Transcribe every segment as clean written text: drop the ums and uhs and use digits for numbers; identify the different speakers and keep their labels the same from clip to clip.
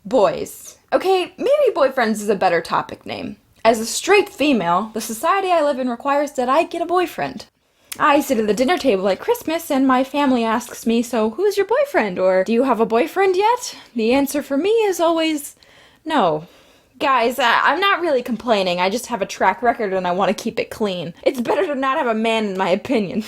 Speaker 1: Boys. Okay, maybe boyfriends is a better topic name. As a straight female, the society I live in requires that I get a boyfriend. I sit at the dinner table at Christmas and my family asks me, so who's your boyfriend? Or do you have a boyfriend yet? The answer for me is always no. Guys, I'm not really complaining. I just have a track record and I want to keep it clean. It's better to not have a man, in my opinion.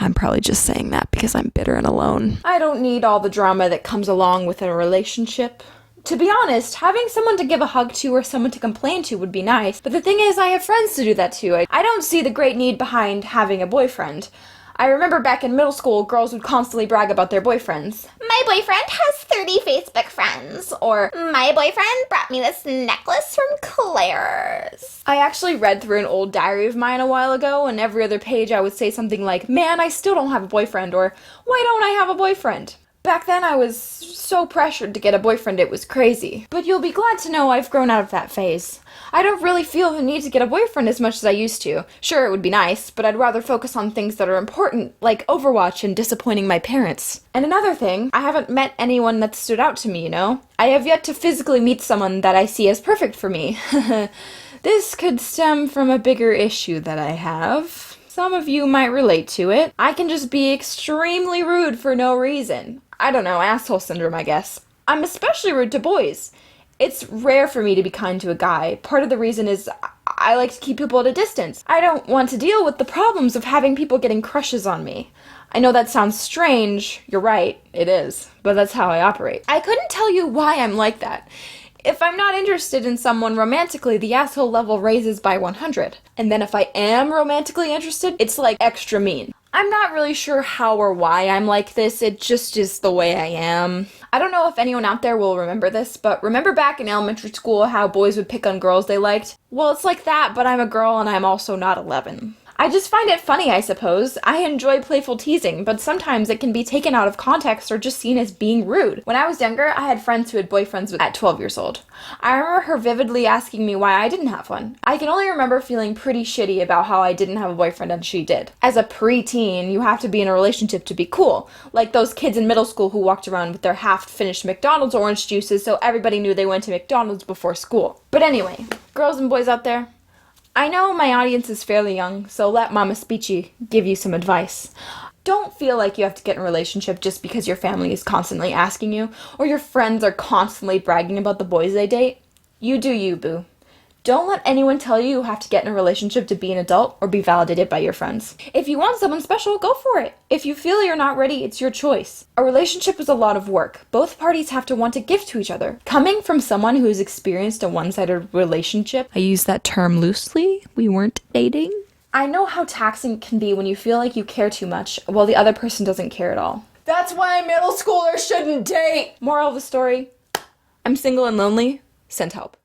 Speaker 2: I'm probably just saying that because I'm bitter and alone.
Speaker 1: I don't need all the drama that comes along with a relationship. To be honest, having someone to give a hug to or someone to complain to would be nice, but the thing is, I have friends to do that to. I don't see the great need behind having a boyfriend. I remember back in middle school, girls would constantly brag about their boyfriends.
Speaker 3: My boyfriend has 30 Facebook friends. Or, my boyfriend brought me this necklace from Claire's.
Speaker 1: I actually read through an old diary of mine a while ago, and every other page I would say something like, man, I still don't have a boyfriend, or why don't I have a boyfriend? Back then I was so pressured to get a boyfriend it was crazy. But you'll be glad to know I've grown out of that phase. I don't really feel the need to get a boyfriend as much as I used to. Sure, it would be nice, but I'd rather focus on things that are important, like Overwatch and disappointing my parents. And another thing, I haven't met anyone that stood out to me, you know? I have yet to physically meet someone that I see as perfect for me. This could stem from a bigger issue that I have. Some of you might relate to it. I can just be extremely rude for no reason. I don't know, asshole syndrome, I guess. I'm especially rude to boys. It's rare for me to be kind to a guy. Part of the reason is I like to keep people at a distance. I don't want to deal with the problems of having people getting crushes on me. I know that sounds strange. You're right, it is. But that's how I operate. I couldn't tell you why I'm like that. If I'm not interested in someone romantically, the asshole level raises by 100. And then if I am romantically interested, it's like extra mean. I'm not really sure how or why I'm like this, it just is the way I am. I don't know if anyone out there will remember this, but remember back in elementary school how boys would pick on girls they liked? Well, it's like that, but I'm a girl and I'm also not 11. I just find it funny, I suppose. I enjoy playful teasing, but sometimes it can be taken out of context or just seen as being rude. When I was younger, I had friends who had boyfriends at 12 years old. I remember her vividly asking me why I didn't have one. I can only remember feeling pretty shitty about how I didn't have a boyfriend and she did. As a preteen, you have to be in a relationship to be cool. Like those kids in middle school who walked around with their half-finished McDonald's orange juices so everybody knew they went to McDonald's before school. But anyway, girls and boys out there, I know my audience is fairly young, so let Mama Speechy give you some advice. Don't feel like you have to get in a relationship just because your family is constantly asking you, or your friends are constantly bragging about the boys they date. You do you, boo. Don't let anyone tell you you have to get in a relationship to be an adult or be validated by your friends. If you want someone special, go for it. If you feel you're not ready, it's your choice. A relationship is a lot of work. Both parties have to want to give to each other. Coming from someone who's experienced a one-sided relationship,
Speaker 2: I use that term loosely. We weren't dating.
Speaker 1: I know how taxing it can be when you feel like you care too much while the other person doesn't care at all. That's why middle schoolers shouldn't date! Moral of the story, I'm single and lonely. Send help.